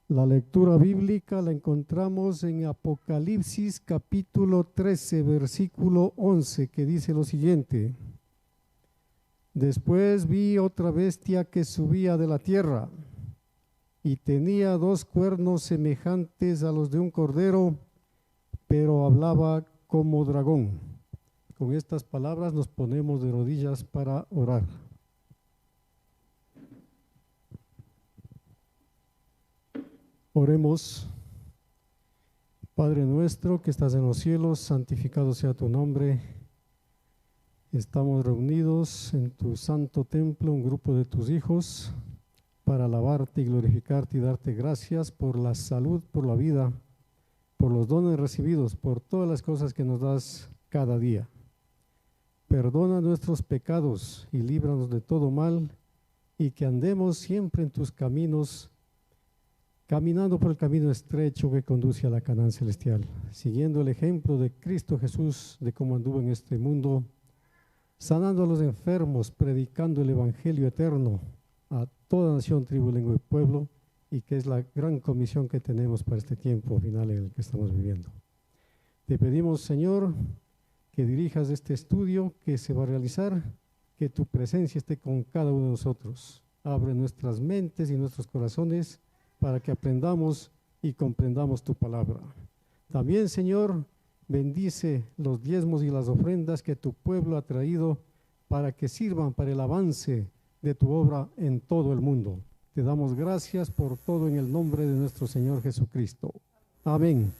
La lectura bíblica la encontramos en Apocalipsis capítulo 13, versículo 11, que dice lo siguiente: Después vi otra bestia que subía de la tierra y tenía dos cuernos semejantes a los de un cordero, pero hablaba como dragón. Con estas palabras nos ponemos de rodillas para orar. Oremos. Padre nuestro que estás en los cielos, santificado sea tu nombre. Estamos reunidos en tu santo templo, un grupo de tus hijos, para alabarte y glorificarte y darte gracias por la salud, por la vida, por los dones recibidos, por todas las cosas que nos das cada día. Perdona nuestros pecados y líbranos de todo mal, y que andemos siempre en tus caminos, caminando por el camino estrecho que conduce a la Canaán celestial, siguiendo el ejemplo de Cristo Jesús, de cómo anduvo en este mundo, sanando a los enfermos, predicando el evangelio eterno a toda nación, tribu, lengua y pueblo, y que es la gran comisión que tenemos para este tiempo final en el que estamos viviendo. Te pedimos, Señor, que dirijas este estudio que se va a realizar, que tu presencia esté con cada uno de nosotros. Abre nuestras mentes y nuestros corazones para que aprendamos y comprendamos tu palabra. También, Señor, bendice los diezmos y las ofrendas que tu pueblo ha traído para que sirvan para el avance de tu obra en todo el mundo. Te damos gracias por todo en el nombre de nuestro Señor Jesucristo. Amén.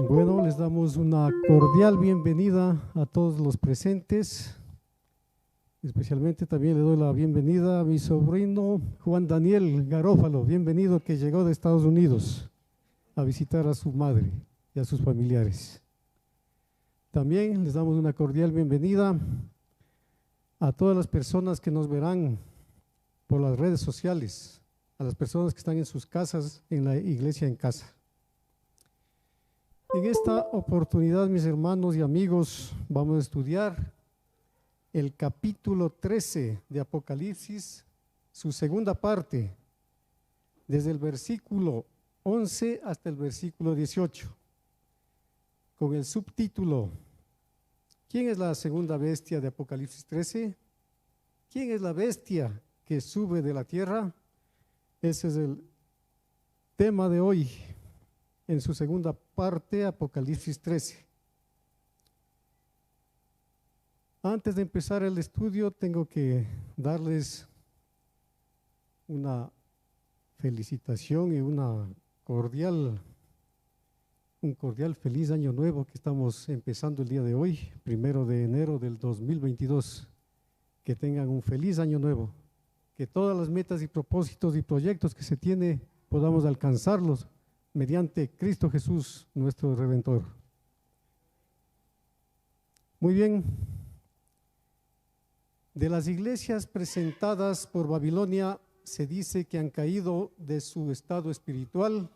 Bueno, les damos una cordial bienvenida a todos los presentes. Especialmente también le doy la bienvenida a mi sobrino Juan Daniel Garófalo, bienvenido, que llegó de Estados Unidos a visitar a su madre y a sus familiares. También les damos una cordial bienvenida a todas las personas que nos verán por las redes sociales, a las personas que están en sus casas, en la iglesia en casa. En esta oportunidad, mis hermanos y amigos, vamos a estudiar el capítulo 13 de Apocalipsis, su segunda parte, desde el versículo 11 hasta el versículo 18, con el subtítulo: ¿Quién es la segunda bestia de Apocalipsis 13? ¿Quién es la bestia que sube de la tierra? Ese es el tema de hoy, en su segunda parte, Apocalipsis 13. Antes de empezar el estudio, tengo que darles una felicitación y un cordial feliz año nuevo que estamos empezando el día de hoy, 1 de enero del 2022. Que tengan un feliz año nuevo, que todas las metas y propósitos y proyectos que se tiene podamos alcanzarlos mediante Cristo Jesús, nuestro Redentor. Muy bien. De las iglesias presentadas por Babilonia, se dice que han caído de su estado espiritual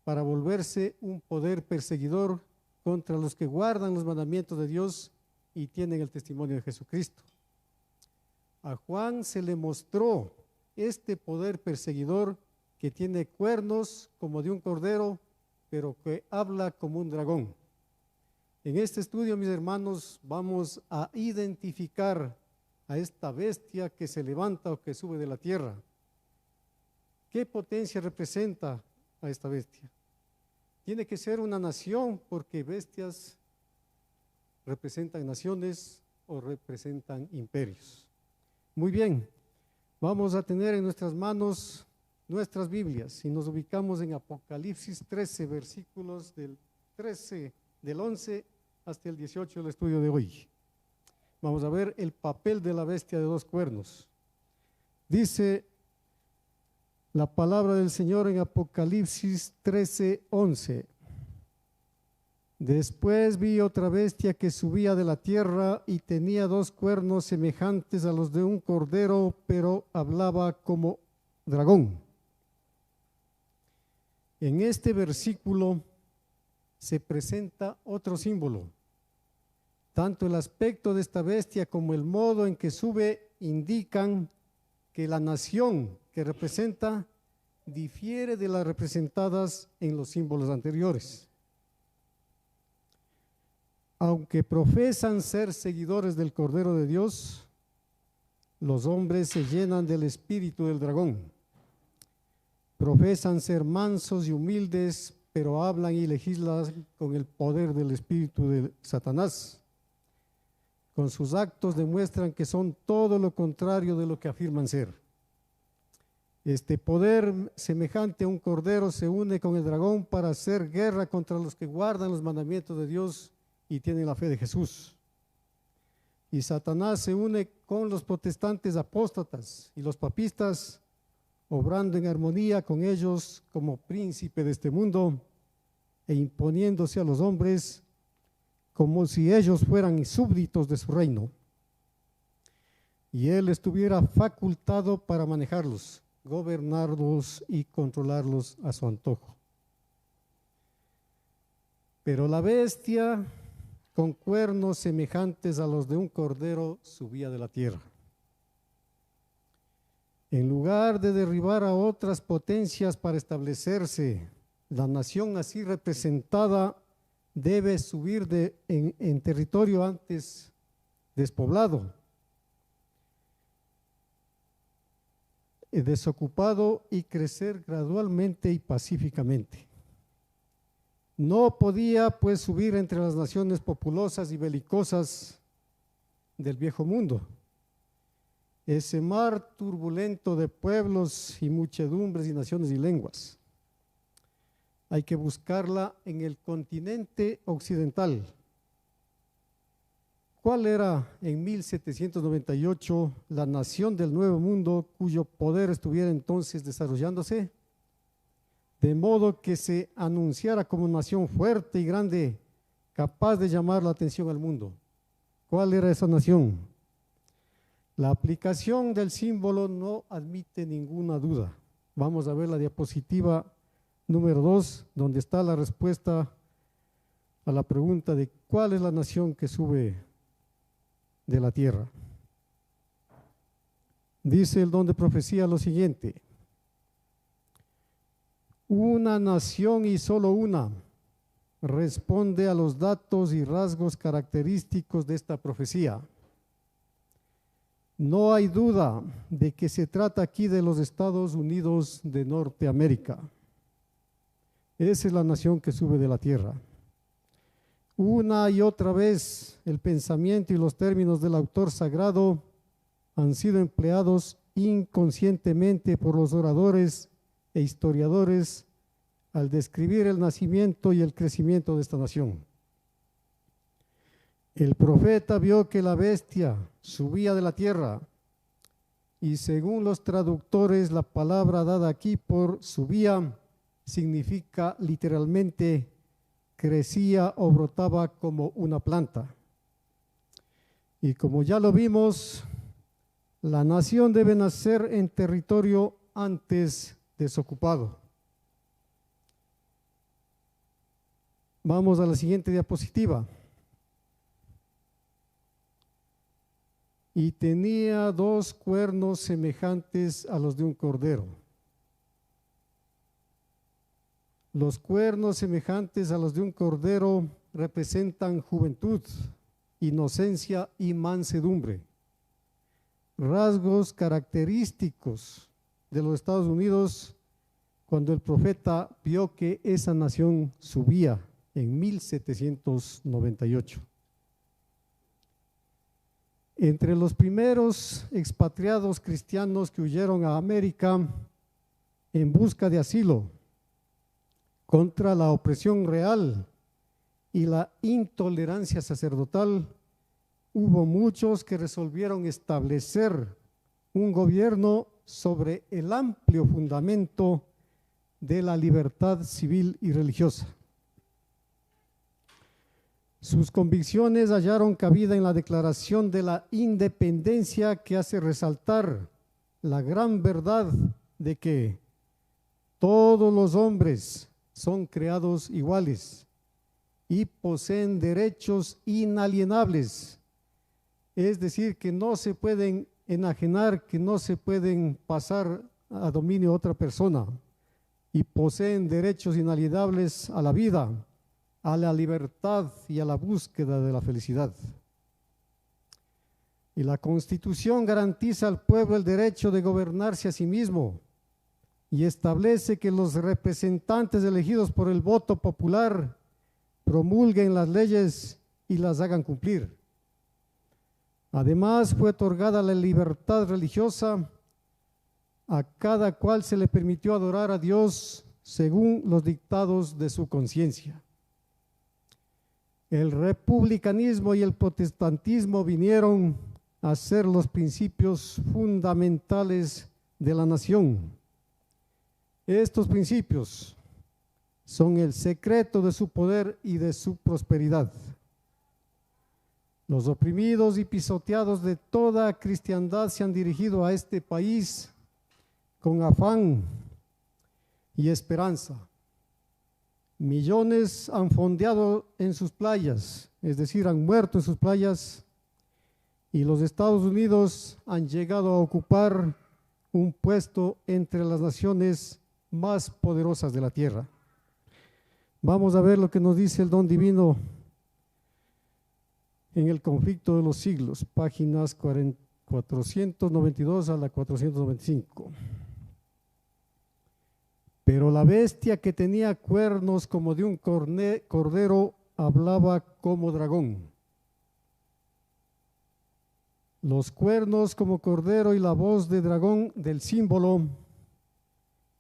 para volverse un poder perseguidor contra los que guardan los mandamientos de Dios y tienen el testimonio de Jesucristo. A Juan se le mostró este poder perseguidor que tiene cuernos como de un cordero, pero que habla como un dragón. En este estudio, mis hermanos, vamos a identificar a esta bestia que se levanta o que sube de la tierra. ¿Qué potencia representa a esta bestia? Tiene que ser una nación, porque bestias representan naciones o representan imperios. Muy bien, vamos a tener en nuestras manos nuestras Biblias y nos ubicamos en Apocalipsis 13, versículos del 11 hasta el 18 del estudio de hoy. Vamos a ver el papel de la bestia de dos cuernos. Dice la palabra del Señor en Apocalipsis 13, 11. Después vi otra bestia que subía de la tierra y tenía 2 cuernos semejantes a los de un cordero, pero hablaba como dragón. En este versículo se presenta otro símbolo. Tanto el aspecto de esta bestia como el modo en que sube indican que la nación que representa difiere de las representadas en los símbolos anteriores. Aunque profesan ser seguidores del Cordero de Dios, los hombres se llenan del espíritu del dragón. Profesan ser mansos y humildes, pero hablan y legislan con el poder del espíritu de Satanás. Con sus actos demuestran que son todo lo contrario de lo que afirman ser. Este poder semejante a un cordero se une con el dragón para hacer guerra contra los que guardan los mandamientos de Dios y tienen la fe de Jesús. Y Satanás se une con los protestantes apóstatas y los papistas, obrando en armonía con ellos como príncipe de este mundo e imponiéndose a los hombres como si ellos fueran súbditos de su reino y él estuviera facultado para manejarlos, gobernarlos y controlarlos a su antojo. Pero la bestia con cuernos semejantes a los de un cordero subía de la tierra. En lugar de derribar a otras potencias para establecerse, la nación así representada debe subir en territorio antes despoblado, desocupado y crecer gradualmente y pacíficamente. No podía pues subir entre las naciones populosas y belicosas del viejo mundo. Ese mar turbulento de pueblos y muchedumbres y naciones y lenguas. Hay que buscarla en el continente occidental. ¿Cuál era en 1798 la nación del Nuevo Mundo cuyo poder estuviera entonces desarrollándose? De modo que se anunciara como nación fuerte y grande, capaz de llamar la atención al mundo. ¿Cuál era esa nación? La aplicación del símbolo no admite ninguna duda. Vamos a ver la diapositiva número 2, donde está la respuesta a la pregunta de cuál es la nación que sube de la tierra. Dice el don de profecía lo siguiente: una nación y solo una responde a los datos y rasgos característicos de esta profecía. No hay duda de que se trata aquí de los Estados Unidos de Norteamérica. Esa es la nación que sube de la tierra. Una y otra vez el pensamiento y los términos del autor sagrado han sido empleados inconscientemente por los oradores e historiadores al describir el nacimiento y el crecimiento de esta nación. El profeta vio que la bestia subía de la tierra y según los traductores la palabra dada aquí por subía significa literalmente crecía o brotaba como una planta. Y como ya lo vimos, la nación debe nacer en territorio antes desocupado. Vamos a la siguiente diapositiva. Y tenía 2 cuernos semejantes a los de un cordero. Los cuernos semejantes a los de un cordero representan juventud, inocencia y mansedumbre, rasgos característicos de los Estados Unidos cuando el profeta vio que esa nación subía en 1798. Entre los primeros expatriados cristianos que huyeron a América en busca de asilo contra la opresión real y la intolerancia sacerdotal, hubo muchos que resolvieron establecer un gobierno sobre el amplio fundamento de la libertad civil y religiosa. Sus convicciones hallaron cabida en la Declaración de la Independencia, que hace resaltar la gran verdad de que todos los hombres son creados iguales y poseen derechos inalienables, es decir, que no se pueden enajenar, que no se pueden pasar a dominio de otra persona, y poseen derechos inalienables a la vida, a la libertad y a la búsqueda de la felicidad. Y la Constitución garantiza al pueblo el derecho de gobernarse a sí mismo y establece que los representantes elegidos por el voto popular promulguen las leyes y las hagan cumplir. Además, fue otorgada la libertad religiosa. A cada cual se le permitió adorar a Dios según los dictados de su conciencia. El republicanismo y el protestantismo vinieron a ser los principios fundamentales de la nación. Estos principios son el secreto de su poder y de su prosperidad. Los oprimidos y pisoteados de toda cristiandad se han dirigido a este país con afán y esperanza. Millones han fondeado en sus playas, es decir, han muerto en sus playas, y los Estados Unidos han llegado a ocupar un puesto entre las naciones más poderosas de la tierra. Vamos a ver lo que nos dice el don divino en el conflicto de los siglos, páginas 492 a la 495. Pero la bestia que tenía cuernos como de un cordero hablaba como dragón. Los cuernos como cordero y la voz de dragón del símbolo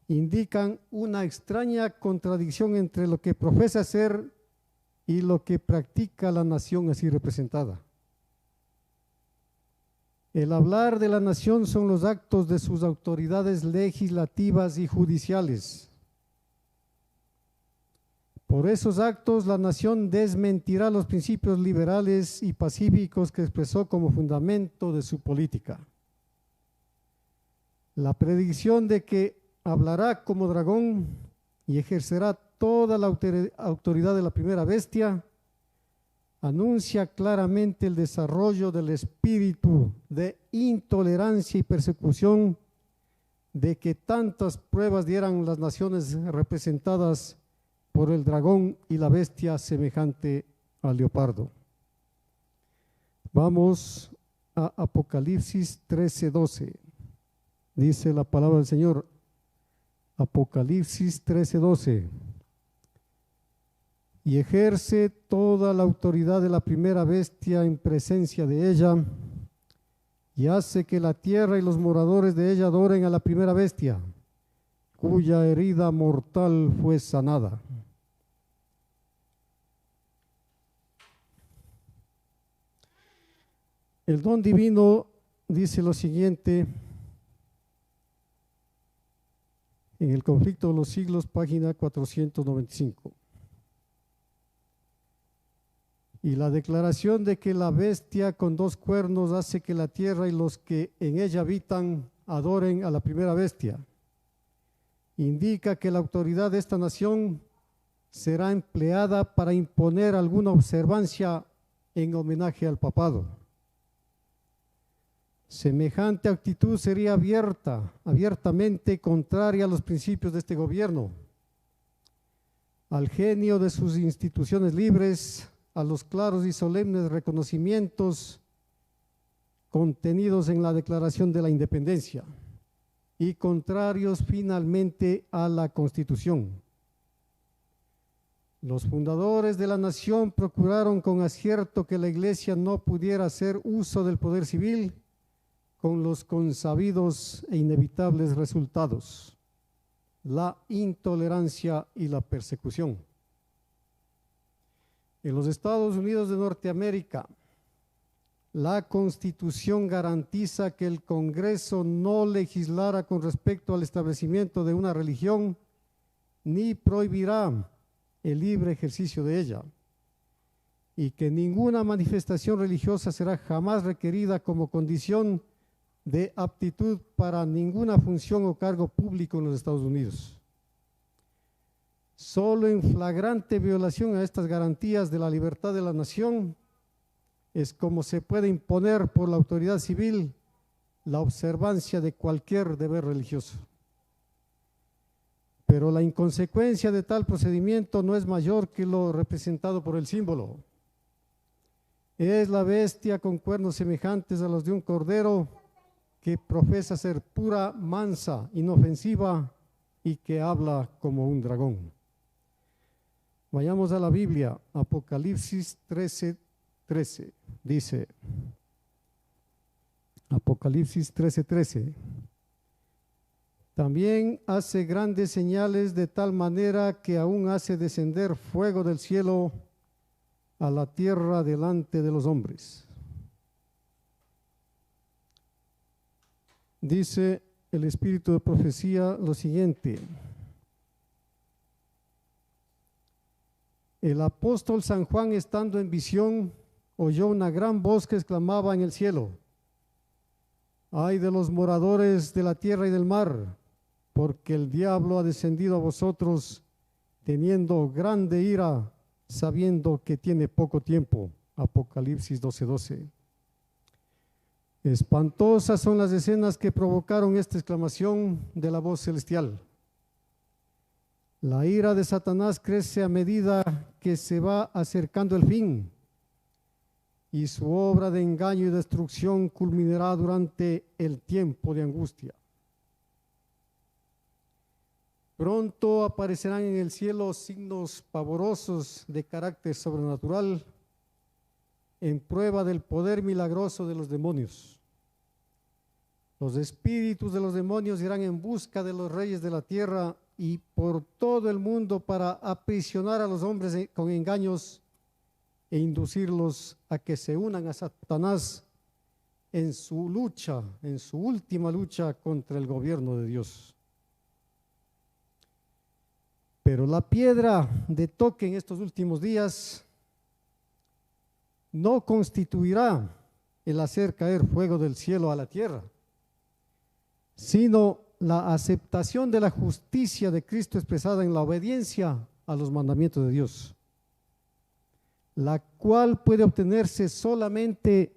indican una extraña contradicción entre lo que profesa ser y lo que practica la nación así representada. El hablar de la nación son los actos de sus autoridades legislativas y judiciales. Por esos actos, la nación desmentirá los principios liberales y pacíficos que expresó como fundamento de su política. La predicción de que hablará como dragón y ejercerá toda la autoridad de la primera bestia anuncia claramente el desarrollo del espíritu de intolerancia y persecución de que tantas pruebas dieran las naciones representadas por el dragón y la bestia semejante al leopardo. Vamos a Apocalipsis 13:12. Dice la palabra del Señor, Apocalipsis 13:12. Y ejerce toda la autoridad de la primera bestia en presencia de ella, y hace que la tierra y los moradores de ella adoren a la primera bestia, cuya herida mortal fue sanada. El don divino dice lo siguiente en el conflicto de los siglos, página 495. Y la declaración de que la bestia con dos cuernos hace que la tierra y los que en ella habitan adoren a la primera bestia, indica que la autoridad de esta nación será empleada para imponer alguna observancia en homenaje al papado. Semejante actitud sería abiertamente contraria a los principios de este gobierno, al genio de sus instituciones libres, a los claros y solemnes reconocimientos contenidos en la Declaración de la Independencia y contrarios finalmente a la Constitución. Los fundadores de la nación procuraron con acierto que la Iglesia no pudiera hacer uso del poder civil con los consabidos e inevitables resultados, la intolerancia y la persecución. En los Estados Unidos de Norteamérica, la Constitución garantiza que el Congreso no legislará con respecto al establecimiento de una religión ni prohibirá el libre ejercicio de ella. y que ninguna manifestación religiosa será jamás requerida como condición de aptitud para ninguna función o cargo público en los Estados Unidos. Solo en flagrante violación a estas garantías de la libertad de la nación es como se puede imponer por la autoridad civil la observancia de cualquier deber religioso. Pero la inconsecuencia de tal procedimiento no es mayor que lo representado por el símbolo. Es la bestia con cuernos semejantes a los de un cordero que profesa ser pura, mansa, inofensiva y que habla como un dragón. Vayamos a la Biblia, Apocalipsis 13:13, dice, Apocalipsis 13:13, también hace grandes señales de tal manera que aún hace descender fuego del cielo a la tierra delante de los hombres. Dice el Espíritu de Profecía lo siguiente: el apóstol San Juan, estando en visión, oyó una gran voz que exclamaba en el cielo: ¡ay de los moradores de la tierra y del mar! Porque el diablo ha descendido a vosotros teniendo grande ira, sabiendo que tiene poco tiempo. Apocalipsis 12:12. Espantosas son las escenas que provocaron esta exclamación de la voz celestial. La ira de Satanás crece a medida que se va acercando el fin, y su obra de engaño y destrucción culminará durante el tiempo de angustia. Pronto aparecerán en el cielo signos pavorosos de carácter sobrenatural en prueba del poder milagroso de los demonios. Los espíritus de los demonios irán en busca de los reyes de la tierra y por todo el mundo para aprisionar a los hombres con engaños e inducirlos a que se unan a Satanás en su lucha, en su última lucha contra el gobierno de Dios. Pero la piedra de toque en estos últimos días no constituirá el hacer caer fuego del cielo a la tierra, sino la aceptación de la justicia de Cristo expresada en la obediencia a los mandamientos de Dios, la cual puede obtenerse solamente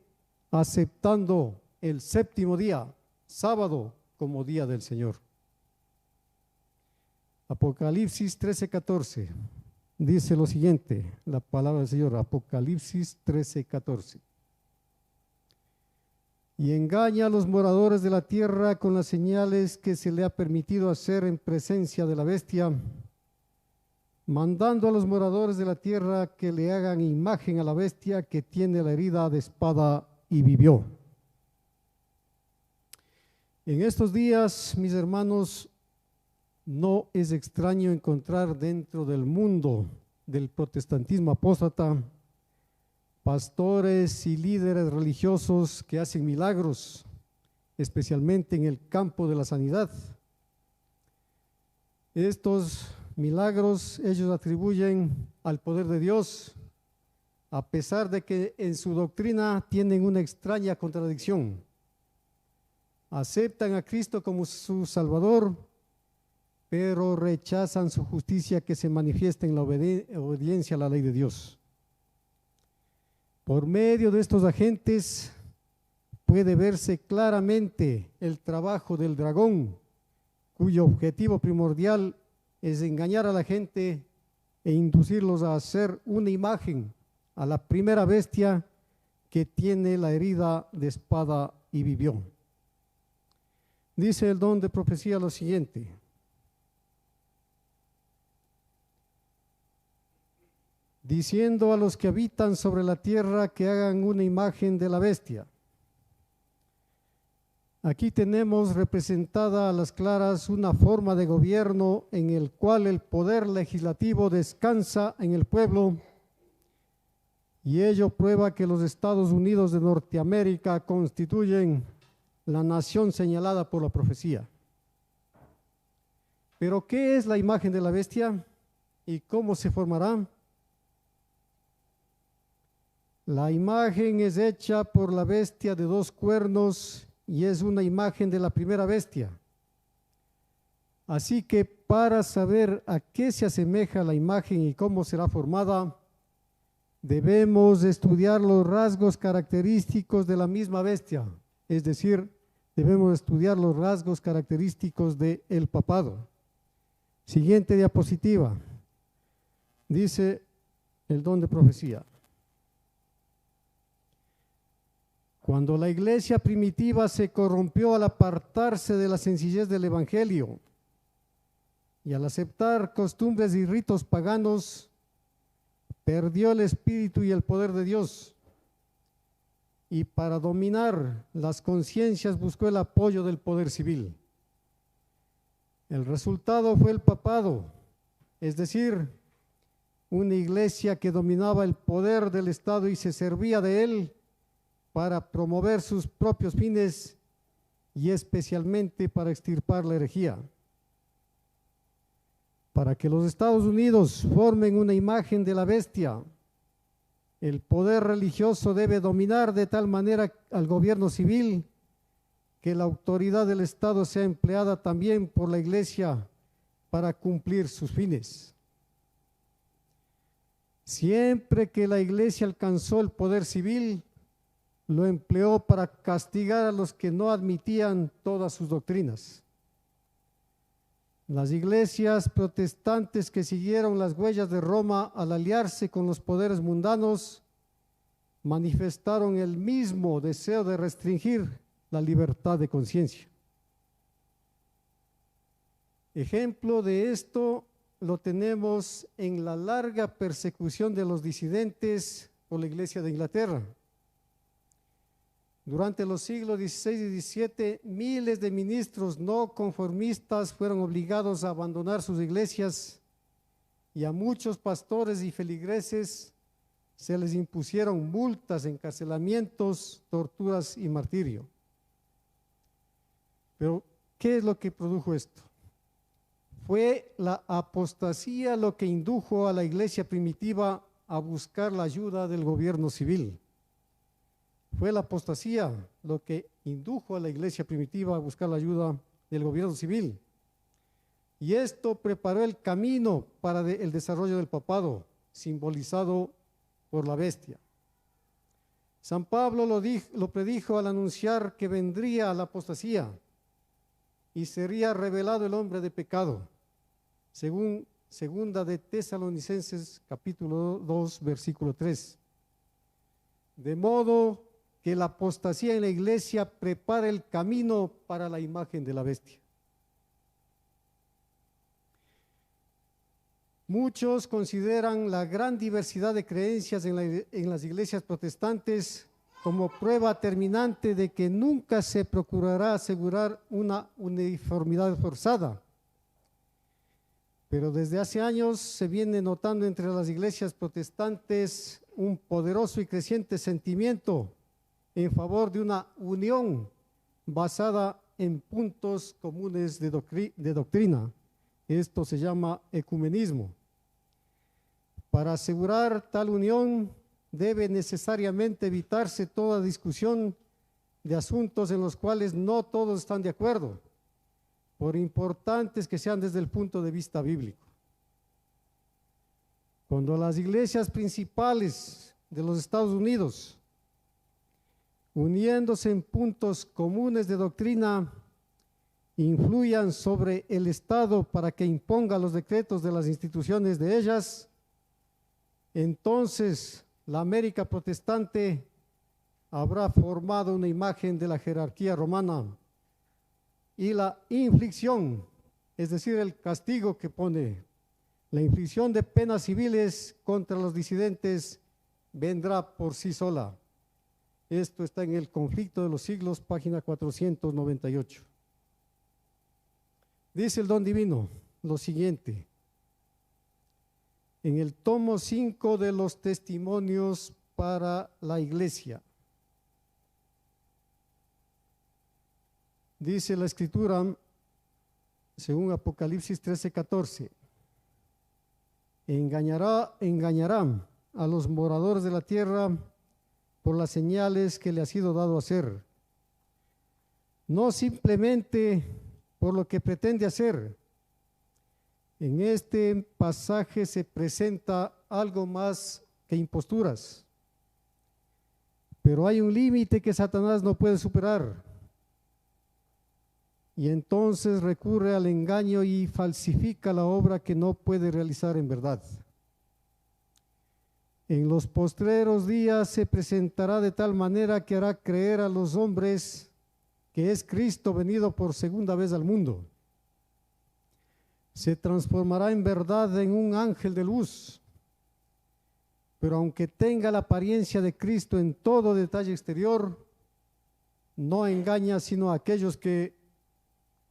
aceptando el séptimo día, sábado, como día del Señor. Apocalipsis 13:14 dice lo siguiente, la palabra del Señor, Apocalipsis 13:14. Y engaña a los moradores de la tierra con las señales que se le ha permitido hacer en presencia de la bestia, mandando a los moradores de la tierra que le hagan imagen a la bestia que tiene la herida de espada y vivió. En estos días, mis hermanos, no es extraño encontrar dentro del mundo del protestantismo apóstata pastores y líderes religiosos que hacen milagros, especialmente en el campo de la sanidad. Estos milagros ellos atribuyen al poder de Dios, a pesar de que en su doctrina tienen una extraña contradicción. Aceptan a Cristo como su Salvador, pero rechazan su justicia que se manifiesta en la obediencia a la ley de Dios. Por medio de estos agentes puede verse claramente el trabajo del dragón, cuyo objetivo primordial es engañar a la gente e inducirlos a hacer una imagen a la primera bestia que tiene la herida de espada y vivió. Dice el don de profecía lo siguiente: diciendo a los que habitan sobre la tierra que hagan una imagen de la bestia. Aquí tenemos representada a las claras una forma de gobierno en el cual el poder legislativo descansa en el pueblo, y ello prueba que los Estados Unidos de Norteamérica constituyen la nación señalada por la profecía. Pero ¿qué es la imagen de la bestia y cómo se formará? La imagen es hecha por la bestia de 2 cuernos y es una imagen de la primera bestia. Así que para saber a qué se asemeja la imagen y cómo será formada, debemos estudiar los rasgos característicos de la misma bestia, es decir, debemos estudiar los rasgos característicos del papado. Siguiente diapositiva. Dice el don de profecía. Cuando la iglesia primitiva se corrompió al apartarse de la sencillez del evangelio y al aceptar costumbres y ritos paganos, perdió el espíritu y el poder de Dios, y para dominar las conciencias buscó el apoyo del poder civil. El resultado fue el papado, es decir, una iglesia que dominaba el poder del Estado y se servía de él para promover sus propios fines y especialmente para extirpar la herejía. Para que los Estados Unidos formen una imagen de la bestia, el poder religioso debe dominar de tal manera al gobierno civil que la autoridad del Estado sea empleada también por la iglesia para cumplir sus fines. Siempre que la iglesia alcanzó el poder civil, lo empleó para castigar a los que no admitían todas sus doctrinas. Las iglesias protestantes que siguieron las huellas de Roma al aliarse con los poderes mundanos manifestaron el mismo deseo de restringir la libertad de conciencia. Ejemplo de esto lo tenemos en la larga persecución de los disidentes por la Iglesia de Inglaterra. Durante los siglos XVI y XVII, miles de ministros no conformistas fueron obligados a abandonar sus iglesias y a muchos pastores y feligreses se les impusieron multas, encarcelamientos, torturas y martirio. Pero, ¿qué es lo que produjo esto? Fue la apostasía lo que indujo a la iglesia primitiva a buscar la ayuda del gobierno civil. Fue la apostasía lo que indujo a la iglesia primitiva a buscar la ayuda del gobierno civil. Y esto preparó el camino para el desarrollo del papado, simbolizado por la bestia. San Pablo lo predijo al anunciar que vendría la apostasía y sería revelado el hombre de pecado, según segunda de Tesalonicenses capítulo 2, versículo 3. De modo que la apostasía en la iglesia prepara el camino para la imagen de la bestia. Muchos consideran la gran diversidad de creencias en las iglesias protestantes como prueba terminante de que nunca se procurará asegurar una uniformidad forzada. Pero desde hace años se viene notando entre las iglesias protestantes un poderoso y creciente sentimiento en favor de una unión basada en puntos comunes de doctrina. Esto se llama ecumenismo. Para asegurar tal unión debe necesariamente evitarse toda discusión de asuntos en los cuales no todos están de acuerdo, por importantes que sean desde el punto de vista bíblico. Cuando las iglesias principales de los Estados Unidos, uniéndose en puntos comunes de doctrina, influyan sobre el Estado para que imponga los decretos de las instituciones de ellas, entonces la América protestante habrá formado una imagen de la jerarquía romana y la inflicción, es decir, el castigo que pone, la inflicción de penas civiles contra los disidentes vendrá por sí sola. Esto está en el Conflicto de los Siglos, página 498. Dice el don divino lo siguiente, en el tomo 5 de los testimonios para la iglesia. Dice la escritura, según Apocalipsis 13:14, engañarán a los moradores de la tierra por las señales que le ha sido dado hacer, no simplemente por lo que pretende hacer. En este pasaje se presenta algo más que imposturas, pero hay un límite que Satanás no puede superar, y entonces recurre al engaño y falsifica la obra que no puede realizar en verdad. En los postreros días se presentará de tal manera que hará creer a los hombres que es Cristo venido por segunda vez al mundo. Se transformará en verdad en un ángel de luz, pero aunque tenga la apariencia de Cristo en todo detalle exterior, no engaña sino a aquellos que,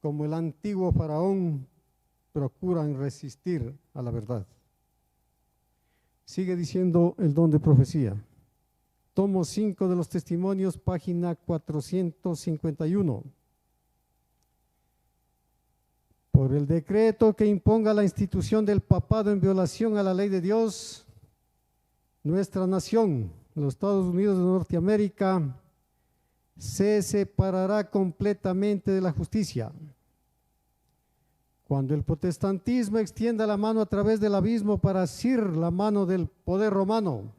como el antiguo faraón, procuran resistir a la verdad. Sigue diciendo el don de profecía. Tomo 5 de los Testimonios, página 451. Por el decreto que imponga la institución del papado en violación a la ley de Dios, nuestra nación, los Estados Unidos de Norteamérica, se separará completamente de la justicia. Cuando el protestantismo extienda la mano a través del abismo para asir la mano del poder romano,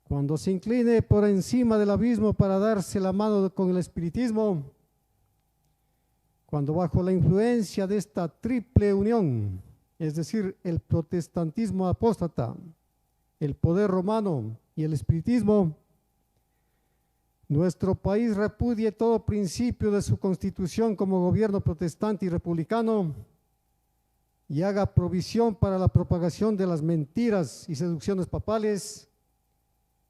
cuando se incline por encima del abismo para darse la mano con el espiritismo, cuando bajo la influencia de esta triple unión, es decir, el protestantismo apóstata, el poder romano y el espiritismo, nuestro país repudie todo principio de su constitución como gobierno protestante y republicano y haga provisión para la propagación de las mentiras y seducciones papales,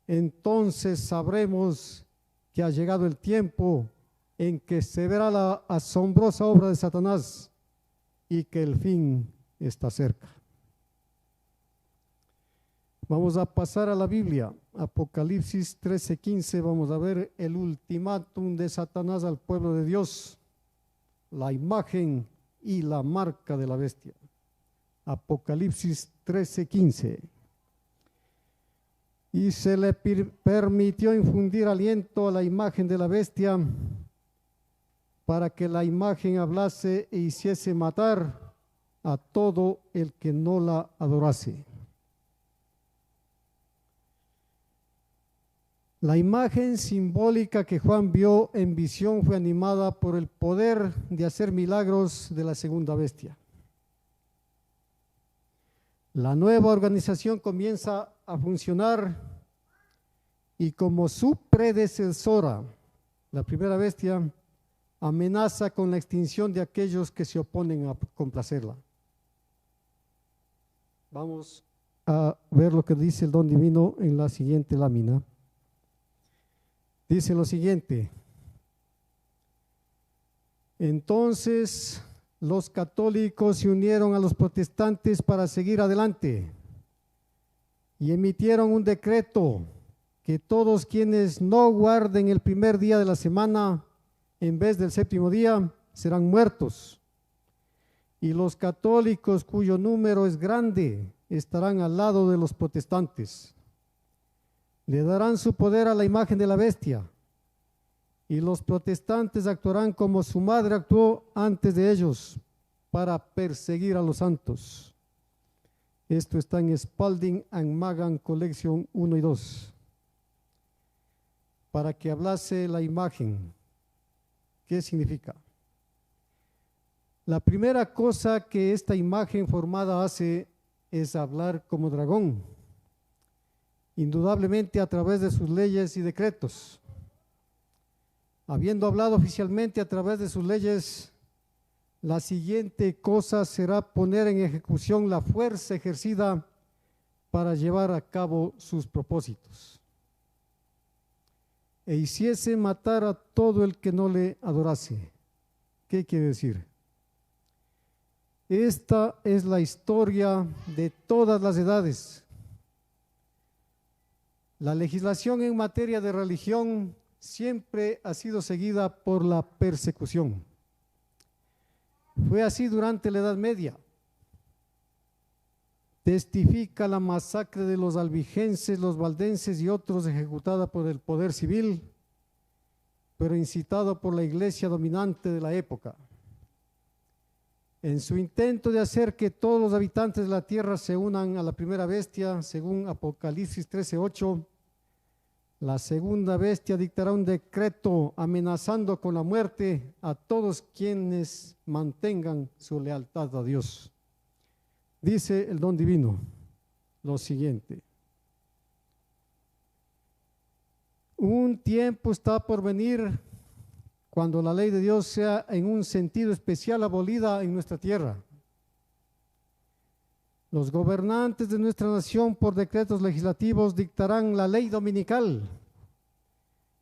entonces sabremos que ha llegado el tiempo en que se verá la asombrosa obra de Satanás y que el fin está cerca. Vamos a pasar a la Biblia, Apocalipsis 13:15, vamos a ver el ultimátum de Satanás al pueblo de Dios, la imagen y la marca de la bestia. Apocalipsis 13:15. Y se le permitió infundir aliento a la imagen de la bestia para que la imagen hablase e hiciese matar a todo el que no la adorase. La imagen simbólica que Juan vio en visión fue animada por el poder de hacer milagros de la segunda bestia. La nueva organización comienza a funcionar y como su predecesora, la primera bestia, amenaza con la extinción de aquellos que se oponen a complacerla. Vamos a ver lo que dice el don divino en la siguiente lámina. Dice lo siguiente: entonces los católicos se unieron a los protestantes para seguir adelante y emitieron un decreto que todos quienes no guarden el primer día de la semana en vez del séptimo día serán muertos, y los católicos cuyo número es grande estarán al lado de los protestantes. Le darán su poder a la imagen de la bestia, y los protestantes actuarán como su madre actuó antes de ellos para perseguir a los santos. Esto está en Spalding and Magan Collection 1 y 2. Para que hablase la imagen. ¿Qué significa? La primera cosa que esta imagen formada hace es hablar como dragón, indudablemente a través de sus leyes y decretos. Habiendo hablado oficialmente a través de sus leyes, la siguiente cosa será poner en ejecución la fuerza ejercida para llevar a cabo sus propósitos. E hiciese matar a todo el que no le adorase. ¿Qué quiere decir? Esta es la historia de todas las edades. La legislación en materia de religión siempre ha sido seguida por la persecución. Fue así durante la Edad Media. testifica la masacre de los albigenses, los valdenses y otros ejecutada por el poder civil, pero incitado por la iglesia dominante de la época. En su intento de hacer que todos los habitantes de la tierra se unan a la primera bestia, según Apocalipsis 13:8, la segunda bestia dictará un decreto amenazando con la muerte a todos quienes mantengan su lealtad a Dios. Dice el don divino lo siguiente: un tiempo está por venir cuando la ley de Dios sea en un sentido especial abolida en nuestra tierra. Los gobernantes de nuestra nación por decretos legislativos dictarán la ley dominical.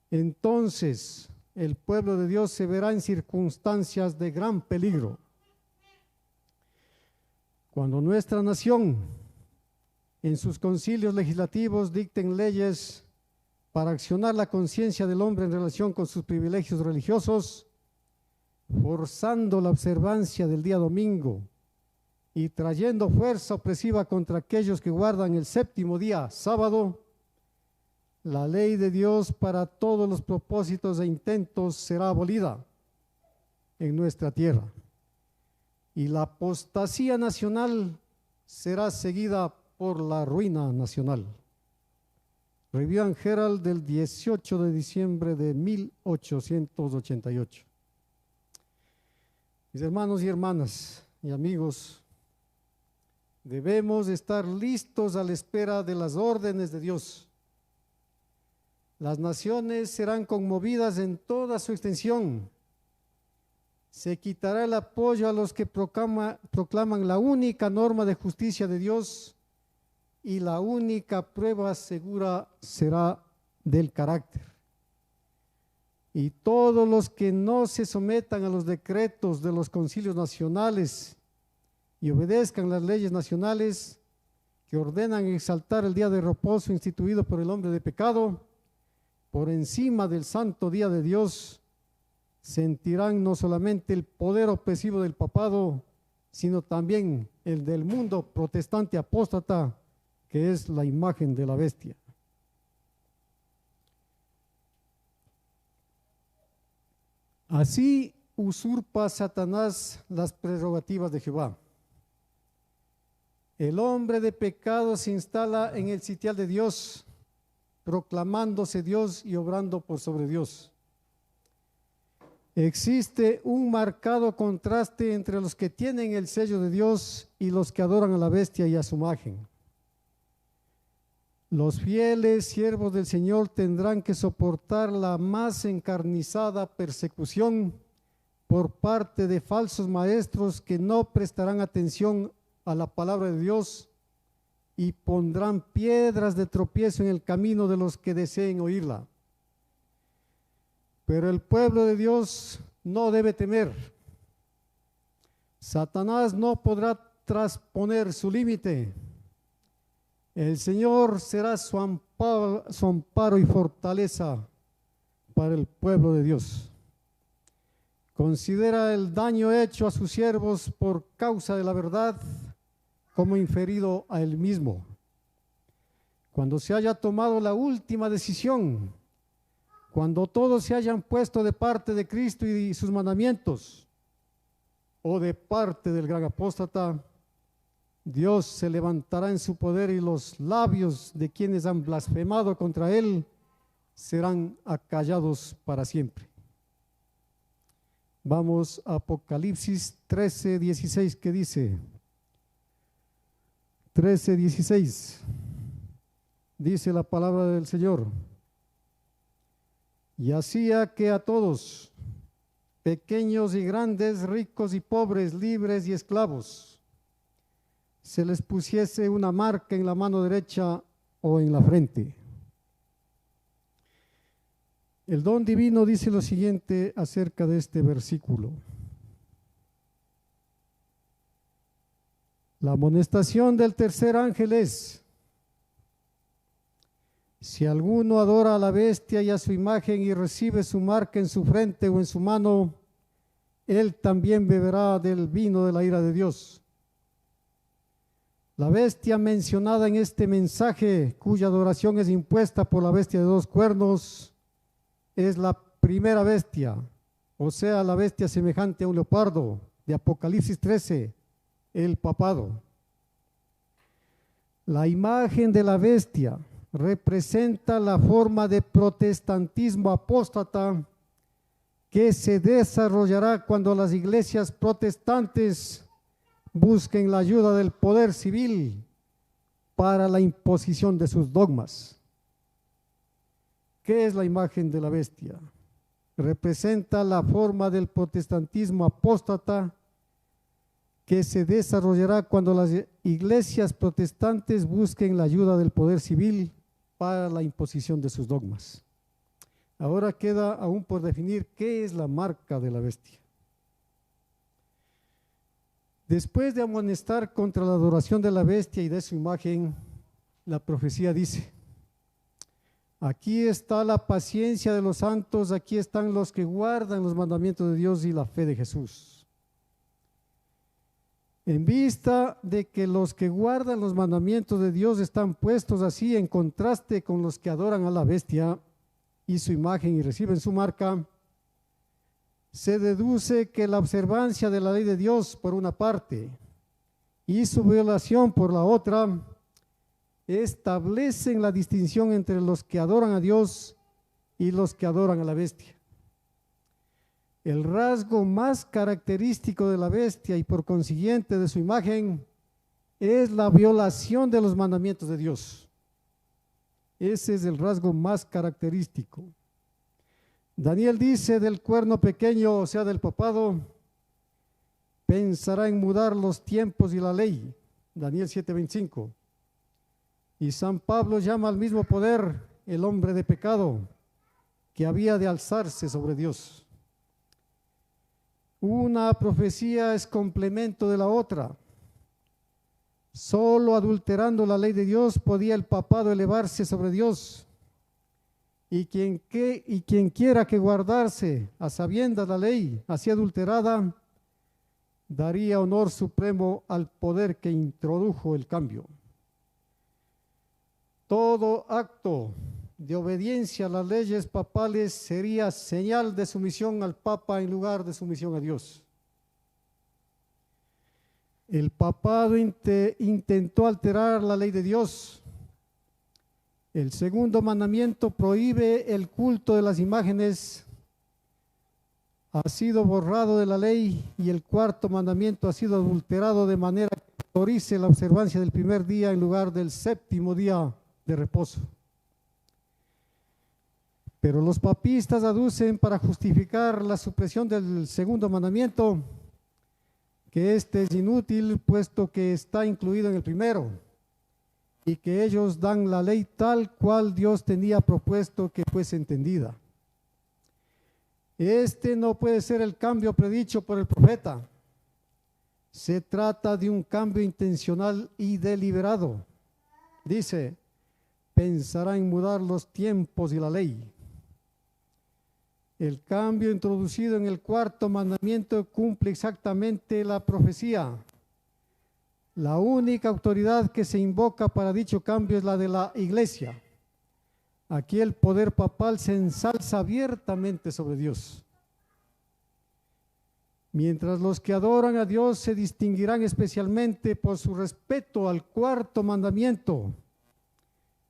Entonces el pueblo de Dios se verá en circunstancias de gran peligro. Cuando nuestra nación en sus concilios legislativos dicten leyes para accionar la conciencia del hombre en relación con sus privilegios religiosos, forzando la observancia del día domingo y trayendo fuerza opresiva contra aquellos que guardan el séptimo día, sábado, la ley de Dios para todos los propósitos e intentos será abolida en nuestra tierra, y la apostasía nacional será seguida por la ruina nacional. Review and Herald del 18 de diciembre de 1888. Mis hermanos y hermanas y amigos, debemos estar listos a la espera de las órdenes de Dios. Las naciones serán conmovidas en toda su extensión. Se quitará el apoyo a los que proclaman la única norma de justicia de Dios, y la única prueba segura será del carácter. Y todos los que no se sometan a los decretos de los concilios nacionales y obedezcan las leyes nacionales que ordenan exaltar el día de reposo instituido por el hombre de pecado por encima del santo día de Dios, sentirán no solamente el poder opresivo del papado, sino también el del mundo protestante apóstata, que es la imagen de la bestia. Así usurpa Satanás las prerrogativas de Jehová. El hombre de pecado se instala en el sitial de Dios, proclamándose Dios y obrando por sobre Dios. Existe un marcado contraste entre los que tienen el sello de Dios y los que adoran a la bestia y a su imagen. Los fieles siervos del Señor tendrán que soportar la más encarnizada persecución por parte de falsos maestros que no prestarán atención a la palabra de Dios y pondrán piedras de tropiezo en el camino de los que deseen oírla. Pero el pueblo de Dios no debe temer. Satanás no podrá trasponer su límite. El Señor será su amparo y fortaleza para el pueblo de Dios. Considera el daño hecho a sus siervos por causa de la verdad como inferido a él mismo. Cuando se haya tomado la última decisión, cuando todos se hayan puesto de parte de Cristo y sus mandamientos, o de parte del gran apóstata, Dios se levantará en su poder y los labios de quienes han blasfemado contra él serán acallados para siempre. Vamos a Apocalipsis 13:16, que dice, 13:16, dice la palabra del Señor: y hacía que a todos, pequeños y grandes, ricos y pobres, libres y esclavos, se les pusiese una marca en la mano derecha o en la frente. El don divino dice lo siguiente acerca de este versículo: la amonestación del tercer ángel es: si alguno adora a la bestia y a su imagen y recibe su marca en su frente o en su mano, él también beberá del vino de la ira de Dios, La bestia mencionada en este mensaje, cuya adoración es impuesta por la bestia de dos cuernos, es la primera bestia, o sea, la bestia semejante a un leopardo de Apocalipsis 13, el papado. La imagen de la bestia representa la forma de protestantismo apóstata que se desarrollará cuando las iglesias protestantes busquen la ayuda del poder civil para la imposición de sus dogmas. ¿Qué es la imagen de la bestia? Representa la forma del protestantismo apóstata que se desarrollará cuando las iglesias protestantes busquen la ayuda del poder civil para la imposición de sus dogmas. Ahora queda aún por definir qué es la marca de la bestia. Después de amonestar contra la adoración de la bestia y de su imagen, la profecía dice: aquí está la paciencia de los santos, aquí están los que guardan los mandamientos de Dios y la fe de Jesús. En vista de que los que guardan los mandamientos de Dios están puestos así en contraste con los que adoran a la bestia y su imagen y reciben su marca, se deduce que la observancia de la ley de Dios por una parte y su violación por la otra establecen la distinción entre los que adoran a Dios y los que adoran a la bestia. El rasgo más característico de la bestia y por consiguiente de su imagen es la violación de los mandamientos de Dios. Ese es el rasgo más característico. Daniel dice del cuerno pequeño, o sea, del papado, pensará en mudar los tiempos y la ley. Daniel 7:25. Y San Pablo llama al mismo poder el hombre de pecado que había de alzarse sobre Dios. Una profecía es complemento de la otra. Solo adulterando la ley de Dios podía el papado elevarse sobre Dios. Y quien quiera que guardarse a sabiendas la ley así adulterada, daría honor supremo al poder que introdujo el cambio. Todo acto de obediencia a las leyes papales sería señal de sumisión al Papa en lugar de sumisión a Dios. El papado intentó alterar la ley de Dios. El segundo mandamiento prohíbe el culto de las imágenes. Ha sido borrado de la ley, y el cuarto mandamiento ha sido adulterado de manera que autorice la observancia del primer día en lugar del séptimo día de reposo. Pero los papistas aducen para justificar la supresión del segundo mandamiento que este es inútil, puesto que está incluido en el primero, y que ellos dan la ley tal cual Dios tenía propuesto que fuese entendida. Este no puede ser el cambio predicho por el profeta. Se trata de un cambio intencional y deliberado. Dice: pensará en mudar los tiempos y la ley. El cambio introducido en el cuarto mandamiento cumple exactamente la profecía. La única autoridad que se invoca para dicho cambio es la de la Iglesia. Aquí el poder papal se ensalza abiertamente sobre Dios. Mientras los que adoran a Dios se distinguirán especialmente por su respeto al cuarto mandamiento,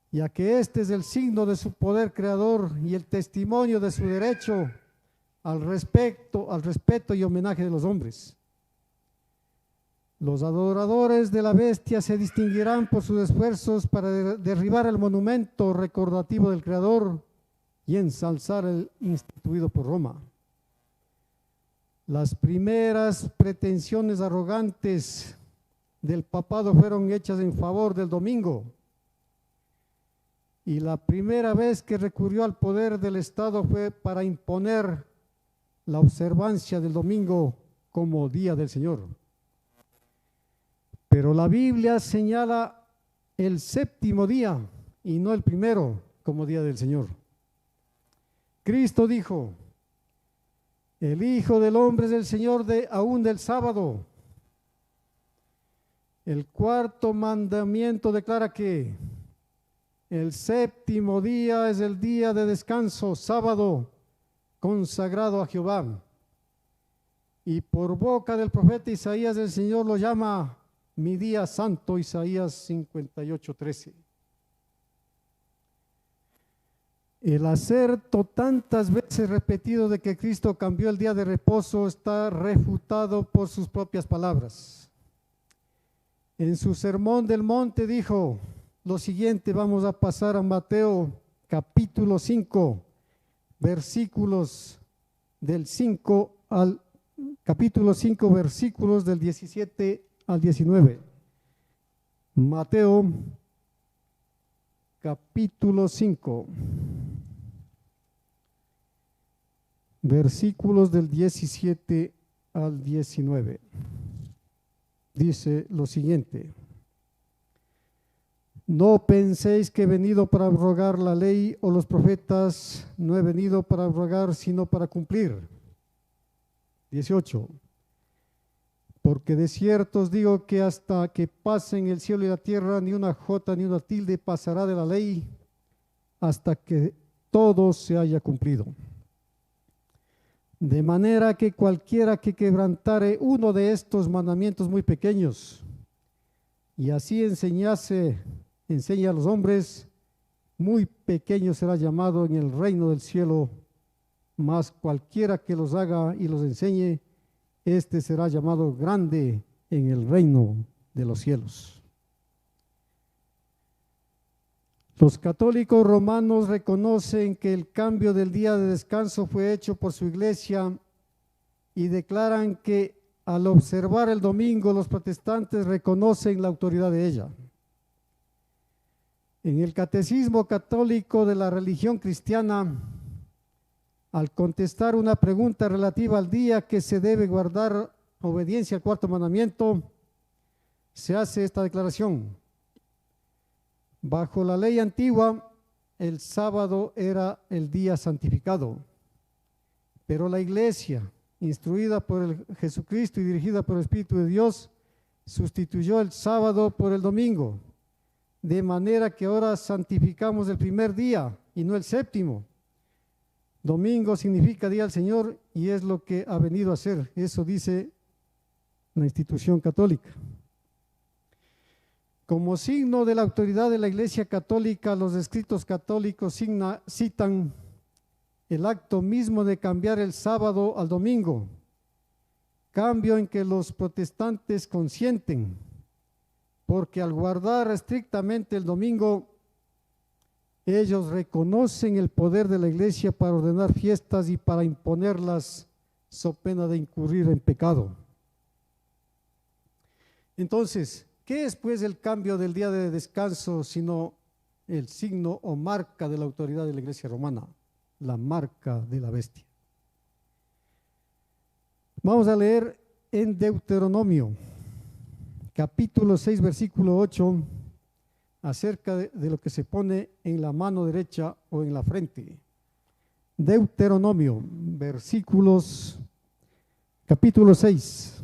ya que este es el signo de su poder creador y el testimonio de su derecho al respeto y homenaje de los hombres. Los adoradores de la bestia se distinguirán por sus esfuerzos para derribar el monumento recordativo del Creador y ensalzar el instituido por Roma. Las primeras pretensiones arrogantes del papado fueron hechas en favor del domingo, y la primera vez que recurrió al poder del Estado fue para imponer la observancia del domingo como día del Señor. Pero la Biblia señala el séptimo día y no el primero como día del Señor. Cristo dijo: el Hijo del Hombre es el Señor aún del sábado. El cuarto mandamiento declara que el séptimo día es el día de descanso, sábado, consagrado a Jehová. Y por boca del profeta Isaías el Señor lo llama mi día santo, Isaías 58:13. El acerto tantas veces repetido de que Cristo cambió el día de reposo está refutado por sus propias palabras. En su sermón del monte dijo lo siguiente. Vamos a pasar a Mateo capítulo 5, versículos del 5 al capítulo 5, versículos del 17 al 19. Mateo capítulo 5, versículos del 17 al 19. Dice lo siguiente: no penséis que he venido para abrogar la ley o los profetas. No he venido para abrogar, sino para cumplir. 18. Porque de cierto os digo que hasta que pasen el cielo y la tierra, ni una jota ni una tilde pasará de la ley, hasta que todo se haya cumplido. De manera que cualquiera que quebrantare uno de estos mandamientos muy pequeños, y así enseña a los hombres, muy pequeño será llamado en el reino del cielo, mas cualquiera que los haga y los enseñe, este será llamado grande en el reino de los cielos. Los católicos romanos reconocen que el cambio del día de descanso fue hecho por su iglesia y declaran que al observar el domingo los protestantes reconocen la autoridad de ella. En el Catecismo Católico de la religión cristiana, al contestar una pregunta relativa al día que se debe guardar obediencia al cuarto mandamiento, se hace esta declaración: bajo la ley antigua, el sábado era el día santificado, pero la iglesia, instruida por el Jesucristo y dirigida por el Espíritu de Dios, sustituyó el sábado por el domingo, de manera que ahora santificamos el primer día y no el séptimo. Domingo significa día del Señor y es lo que ha venido a hacer. Eso dice la institución católica. Como signo de la autoridad de la Iglesia Católica, los escritos católicos citan el acto mismo de cambiar el sábado al domingo, cambio en que los protestantes consienten, porque al guardar estrictamente el domingo, ellos reconocen el poder de la Iglesia para ordenar fiestas y para imponerlas so pena de incurrir en pecado. Entonces, ¿qué es pues el cambio del día de descanso sino el signo o marca de la autoridad de la Iglesia romana? La marca de la bestia. Vamos a leer en Deuteronomio, capítulo 6, versículo 8, acerca de lo que se pone en la mano derecha o en la frente. Deuteronomio, capítulo 6,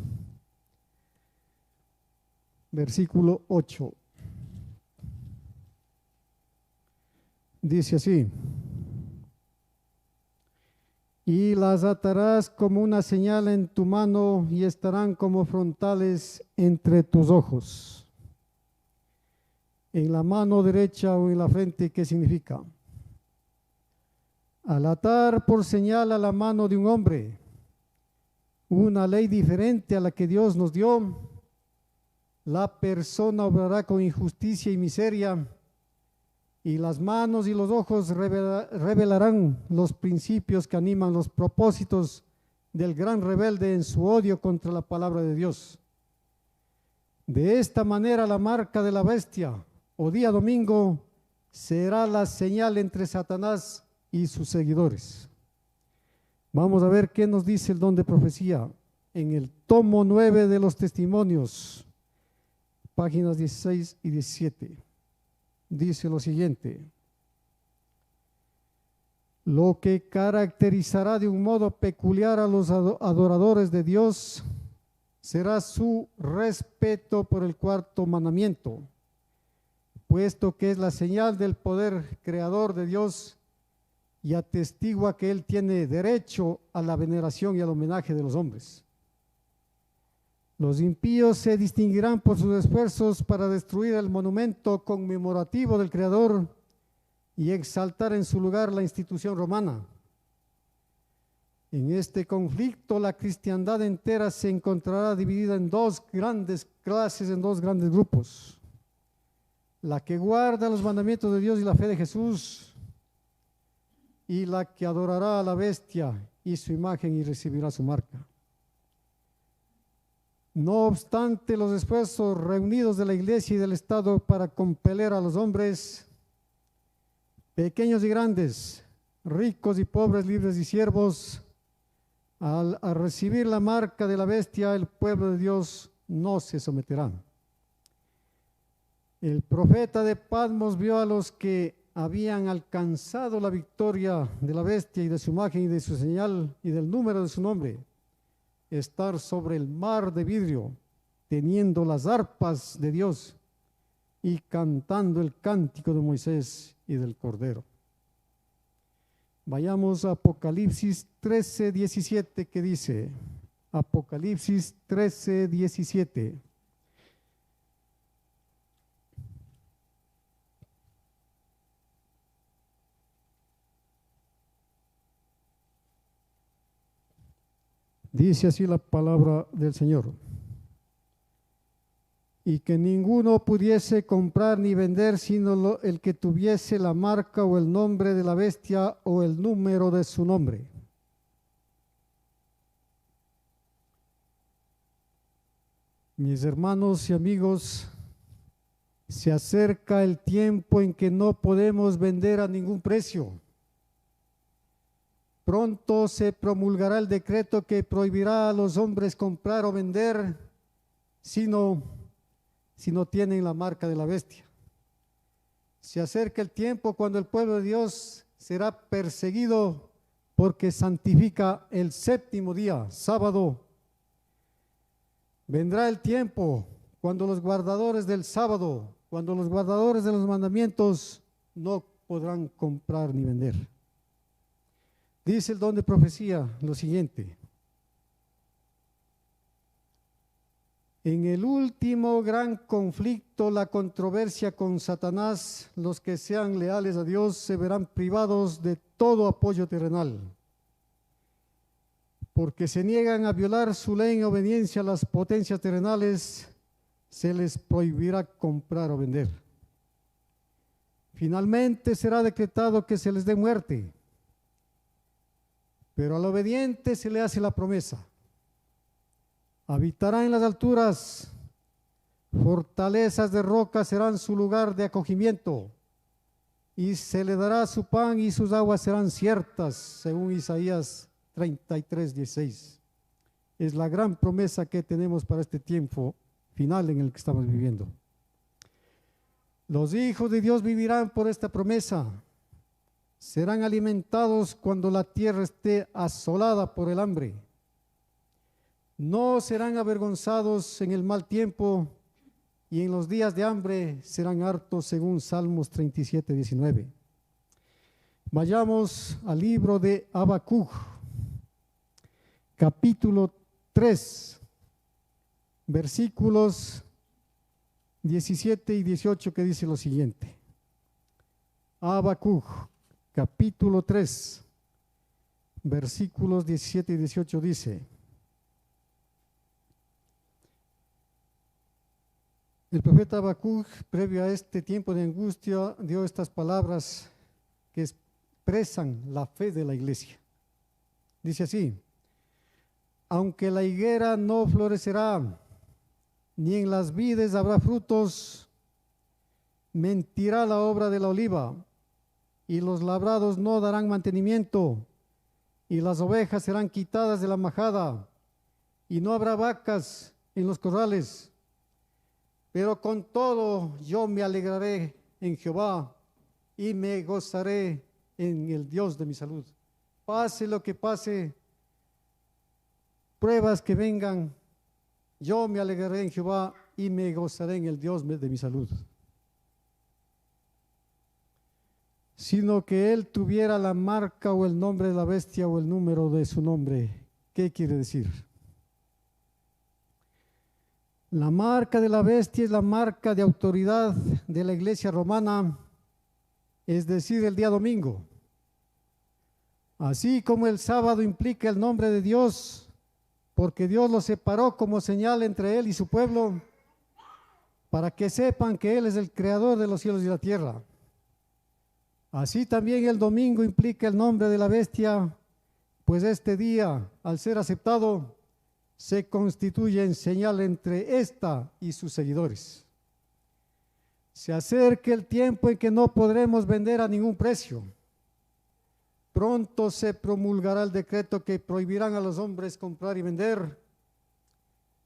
versículo 8. Dice así: y las atarás como una señal en tu mano y estarán como frontales entre tus ojos. En la mano derecha o en la frente, ¿qué significa? Al atar por señal a la mano de un hombre una ley diferente a la que Dios nos dio, la persona obrará con injusticia y miseria, y las manos y los ojos revelarán los principios que animan los propósitos del gran rebelde en su odio contra la palabra de Dios. De esta manera la marca de la bestia o día domingo será la señal entre Satanás y sus seguidores. Vamos a ver qué nos dice el don de profecía en el tomo 9 de los testimonios, páginas 16 y 17. Dice lo siguiente: lo que caracterizará de un modo peculiar a los adoradores de Dios será su respeto por el cuarto mandamiento, puesto que es la señal del poder creador de Dios y atestigua que Él tiene derecho a la veneración y al homenaje de los hombres. Los impíos se distinguirán por sus esfuerzos para destruir el monumento conmemorativo del Creador y exaltar en su lugar la institución romana. En este conflicto, la cristiandad entera se encontrará dividida en dos grandes clases, en dos grandes grupos. La que guarda los mandamientos de Dios y la fe de Jesús, y la que adorará a la bestia y su imagen y recibirá su marca. No obstante los esfuerzos reunidos de la Iglesia y del Estado para compeler a los hombres, pequeños y grandes, ricos y pobres, libres y siervos, al recibir la marca de la bestia, el pueblo de Dios no se someterá. El profeta de Patmos vio a los que habían alcanzado la victoria de la bestia y de su imagen y de su señal y del número de su nombre, estar sobre el mar de vidrio, teniendo las arpas de Dios y cantando el cántico de Moisés y del Cordero. Vayamos a Apocalipsis 13:17, que dice, Apocalipsis 13:17. Dice así la palabra del Señor: y que ninguno pudiese comprar ni vender sino el que tuviese la marca o el nombre de la bestia o el número de su nombre. Mis hermanos y amigos, se acerca el tiempo en que no podemos vender a ningún precio. Pronto se promulgará el decreto que prohibirá a los hombres comprar o vender si no tienen la marca de la bestia. Se acerca el tiempo cuando el pueblo de Dios será perseguido porque santifica el séptimo día, sábado. Vendrá el tiempo cuando los guardadores del sábado, cuando los guardadores de los mandamientos no podrán comprar ni vender. Dice el don de profecía lo siguiente: en el último gran conflicto, la controversia con Satanás, los que sean leales a Dios se verán privados de todo apoyo terrenal, porque se niegan a violar su ley en obediencia a las potencias terrenales, se les prohibirá comprar o vender. Finalmente será decretado que se les dé muerte, pero al obediente se le hace la promesa: habitará en las alturas, fortalezas de roca serán su lugar de acogimiento, y se le dará su pan y sus aguas serán ciertas, según Isaías 33:16. Es la gran promesa que tenemos para este tiempo final en el que estamos viviendo. Los hijos de Dios vivirán por esta promesa. Serán alimentados cuando la tierra esté asolada por el hambre. No serán avergonzados en el mal tiempo, y en los días de hambre serán hartos, según Salmos 37:19. Vayamos al libro de Habacuc, capítulo 3, versículos 17 y 18, que dice lo siguiente. Habacuc, capítulo 3, versículos 17 y 18 dice: el profeta Habacuc, previo a este tiempo de angustia, dio estas palabras que expresan la fe de la iglesia. Dice así: aunque la higuera no florecerá, ni en las vides habrá frutos, mentirá la obra de la oliva, y los labrados no darán mantenimiento, y las ovejas serán quitadas de la majada, y no habrá vacas en los corrales. Pero con todo yo me alegraré en Jehová y me gozaré en el Dios de mi salud. Pase lo que pase, pruebas que vengan, yo me alegraré en Jehová y me gozaré en el Dios de mi salud. Sino que él tuviera la marca o el nombre de la bestia o el número de su nombre. ¿Qué quiere decir? La marca de la bestia es la marca de autoridad de la iglesia romana, es decir, el día domingo. Así como el sábado implica el nombre de Dios, porque Dios lo separó como señal entre él y su pueblo, para que sepan que él es el creador de los cielos y la tierra. Así también el domingo implica el nombre de la bestia, pues este día, al ser aceptado, se constituye en señal entre esta y sus seguidores. Se acerca el tiempo en que no podremos vender a ningún precio. Pronto se promulgará el decreto que prohibirán a los hombres comprar y vender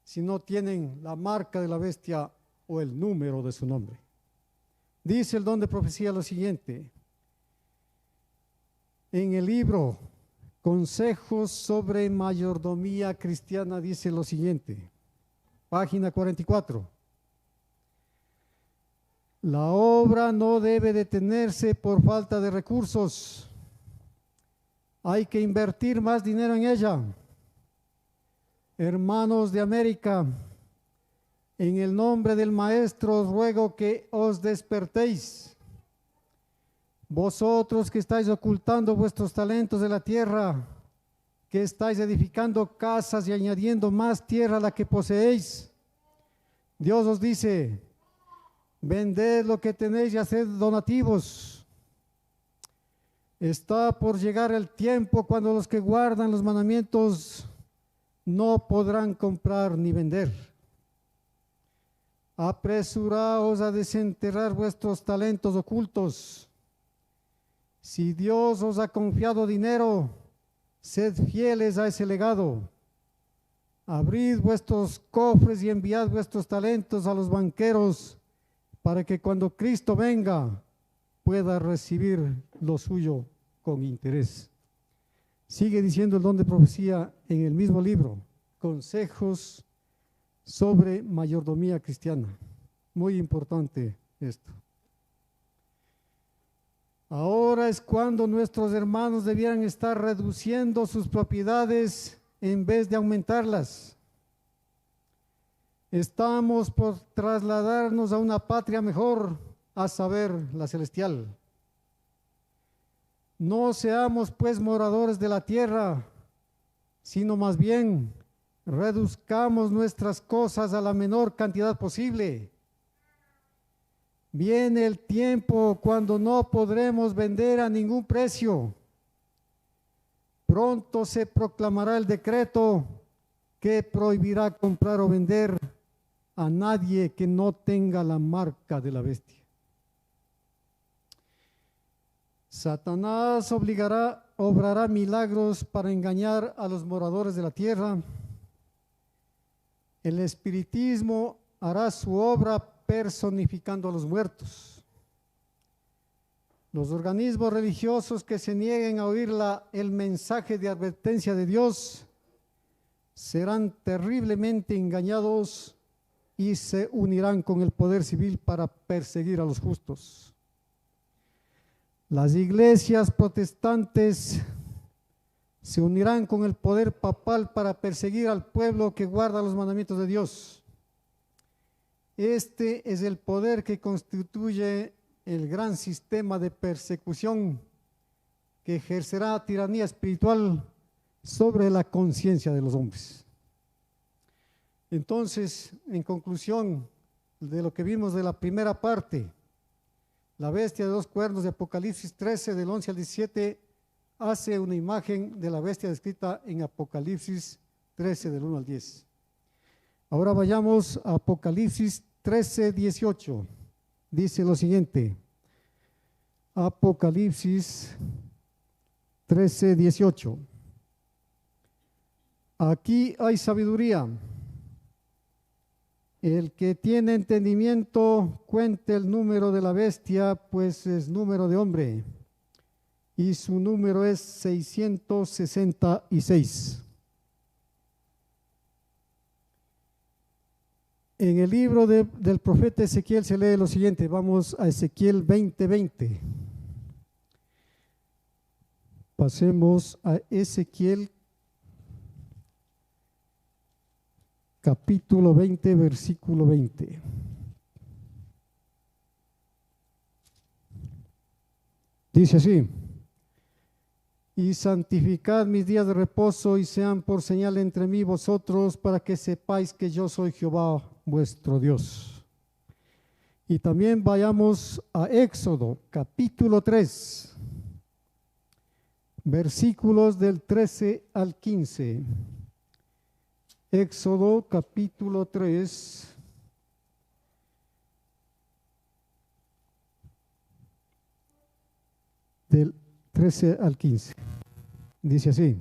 si no tienen la marca de la bestia o el número de su nombre. Dice el don de profecía lo siguiente: en el libro Consejos sobre Mayordomía Cristiana dice lo siguiente, página 44. La obra no debe detenerse por falta de recursos. Hay que invertir más dinero en ella. Hermanos de América, en el nombre del Maestro os ruego que os despertéis. Vosotros que estáis ocultando vuestros talentos de la tierra, que estáis edificando casas y añadiendo más tierra a la que poseéis, Dios os dice: vended lo que tenéis y haced donativos. Está por llegar el tiempo cuando los que guardan los mandamientos no podrán comprar ni vender. Apresuraos a desenterrar vuestros talentos ocultos. Si Dios os ha confiado dinero, sed fieles a ese legado. Abrid vuestros cofres y enviad vuestros talentos a los banqueros, para que cuando Cristo venga pueda recibir lo suyo con interés. Sigue diciendo el don de profecía en el mismo libro, Consejos sobre Mayordomía Cristiana. Muy importante esto. Ahora es cuando nuestros hermanos debieran estar reduciendo sus propiedades en vez de aumentarlas. Estamos por trasladarnos a una patria mejor, a saber, la celestial. No seamos pues moradores de la tierra, sino más bien reduzcamos nuestras cosas a la menor cantidad posible. Viene el tiempo cuando no podremos vender a ningún precio. Pronto se proclamará el decreto que prohibirá comprar o vender a nadie que no tenga la marca de la bestia. Satanás obrará milagros para engañar a los moradores de la tierra. El espiritismo hará su obra personificando a los muertos. Los organismos religiosos que se nieguen a oír el mensaje de advertencia de Dios serán terriblemente engañados y se unirán con el poder civil para perseguir a los justos. Las iglesias protestantes se unirán con el poder papal para perseguir al pueblo que guarda los mandamientos de Dios. Este es el poder que constituye el gran sistema de persecución que ejercerá tiranía espiritual sobre la conciencia de los hombres. Entonces, en conclusión de lo que vimos de la primera parte, la bestia de dos cuernos de Apocalipsis 13, del 11 al 17, hace una imagen de la bestia descrita en Apocalipsis 13, del 1 al 10. Ahora vayamos a Apocalipsis 13, 18. Dice lo siguiente. Apocalipsis 13, 18. Aquí hay sabiduría. El que tiene entendimiento cuente el número de la bestia, pues es número de hombre, y su número es 666. En el libro del profeta Ezequiel se lee lo siguiente. Vamos a Ezequiel 20:20. Pasemos a Ezequiel capítulo 20, versículo 20. Dice así: y santificad mis días de reposo y sean por señal entre mí y vosotros, para que sepáis que yo soy Jehová vuestro Dios. Y también vayamos a Éxodo capítulo 3, versículos del 13 al 15. Éxodo capítulo 3, del 13 al 15. Dice así: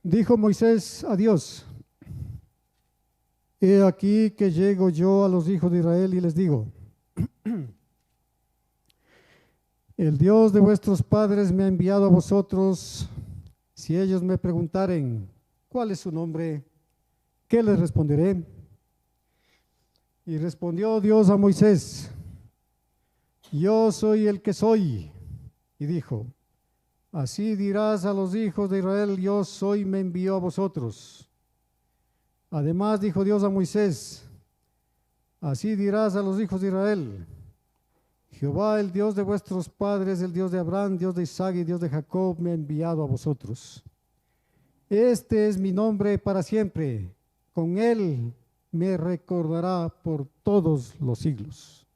dijo Moisés a Dios: he aquí que llego yo a los hijos de Israel y les digo: el Dios de vuestros padres me ha enviado a vosotros. Si ellos me preguntaren: ¿cuál es su nombre?, ¿qué les responderé? Y respondió Dios a Moisés: yo soy el que soy. Y dijo: así dirás a los hijos de Israel: yo soy, me envió a vosotros. Además dijo Dios a Moisés: así dirás a los hijos de Israel: Jehová, el Dios de vuestros padres, el Dios de Abraham, Dios de Isaac y Dios de Jacob, me ha enviado a vosotros. Este es mi nombre para siempre, con él me recordará por todos los siglos.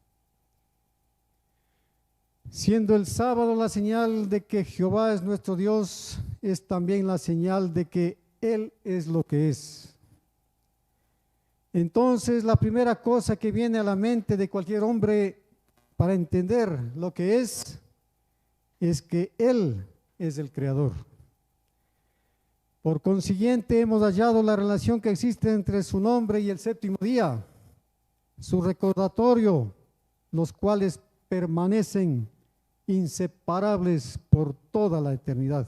Siendo el sábado la señal de que Jehová es nuestro Dios, es también la señal de que Él es lo que es. Entonces, la primera cosa que viene a la mente de cualquier hombre para entender lo que es que Él es el Creador. Por consiguiente, hemos hallado la relación que existe entre su nombre y el séptimo día, su recordatorio, los cuales permanecen inseparables por toda la eternidad.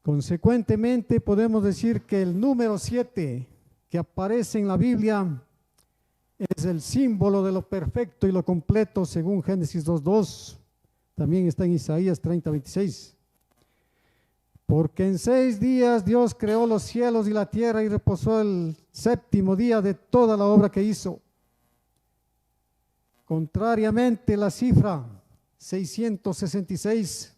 Consecuentemente, podemos decir que el número 7 que aparece en la Biblia es el símbolo de lo perfecto y lo completo, según Génesis 2:2. También está en Isaías 30:26. Porque en 6 días Dios creó los cielos y la tierra y reposó el séptimo día de toda la obra que hizo. Contrariamente, la cifra 666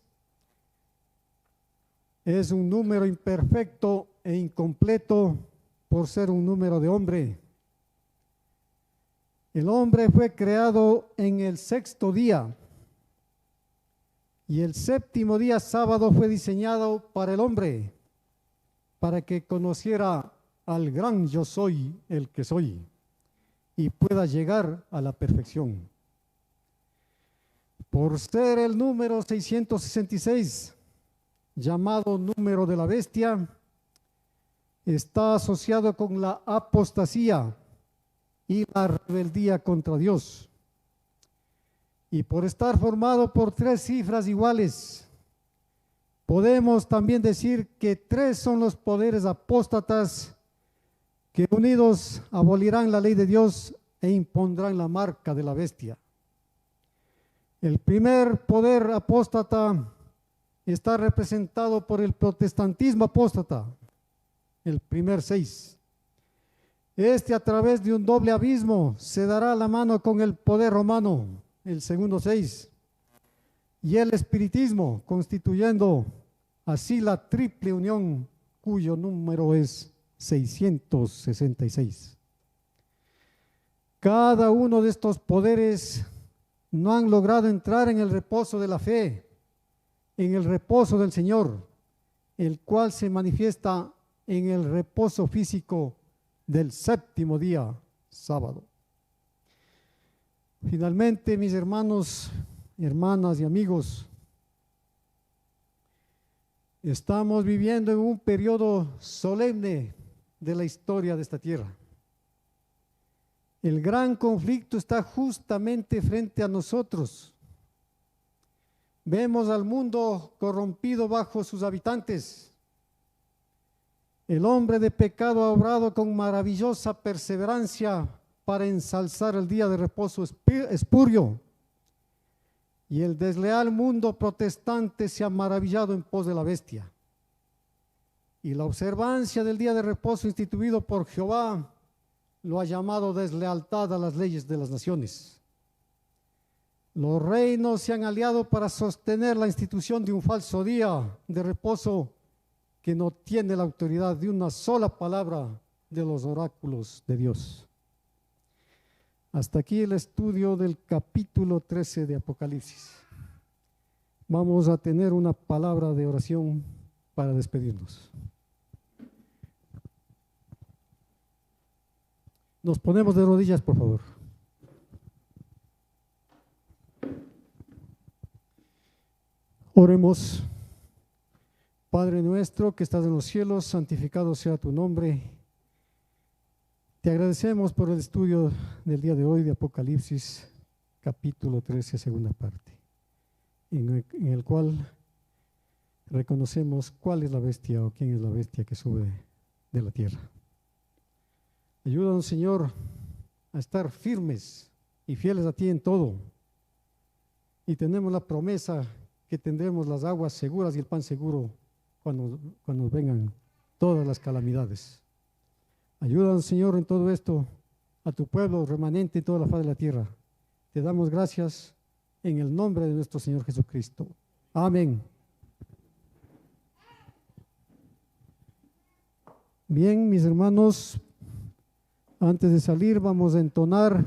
es un número imperfecto e incompleto por ser un número de hombre. El hombre fue creado en el 6º día y el séptimo día, sábado, fue diseñado para el hombre, para que conociera al gran yo soy, el que soy, y pueda llegar a la perfección. Por ser el número 666, llamado número de la bestia, está asociado con la apostasía y la rebeldía contra Dios. Y por estar formado por 3 cifras iguales, podemos también decir que 3 son los poderes apóstatas que unidos abolirán la ley de Dios e impondrán la marca de la bestia. El primer poder apóstata está representado por el protestantismo apóstata, el primer 6. A través de un doble abismo se dará la mano con el poder romano, el segundo 6, y el espiritismo, constituyendo así la triple unión, cuyo número es 666. Cada uno de estos poderes no han logrado entrar en el reposo de la fe, en el reposo del Señor, el cual se manifiesta en el reposo físico del séptimo día, sábado. Finalmente, mis hermanos, hermanas y amigos, estamos viviendo en un periodo solemne de la historia de esta tierra. El gran conflicto está justamente frente a nosotros. Vemos al mundo corrompido bajo sus habitantes. El hombre de pecado ha obrado con maravillosa perseverancia para ensalzar el día de reposo espurio. Y el desleal mundo protestante se ha maravillado en pos de la bestia. Y la observancia del día de reposo instituido por Jehová lo ha llamado deslealtad a las leyes de las naciones. Los reinos se han aliado para sostener la institución de un falso día de reposo que no tiene la autoridad de una sola palabra de los oráculos de Dios. Hasta aquí el estudio del capítulo 13 de Apocalipsis. Vamos a tener una palabra de oración para despedirnos. Nos ponemos de rodillas, por favor. Oremos. Padre nuestro que estás en los cielos, santificado sea tu nombre. Te agradecemos por el estudio del día de hoy de Apocalipsis, capítulo 13, segunda parte, en el cual reconocemos cuál es la bestia o quién es la bestia que sube de la tierra. Ayúdanos, Señor, a estar firmes y fieles a ti en todo. Y tenemos la promesa que tendremos las aguas seguras y el pan seguro cuando vengan todas las calamidades. Ayúdanos, Señor, en todo esto, a tu pueblo remanente en toda la faz de la tierra. Te damos gracias en el nombre de nuestro Señor Jesucristo. Amén. Bien, mis hermanos, antes de salir vamos a entonar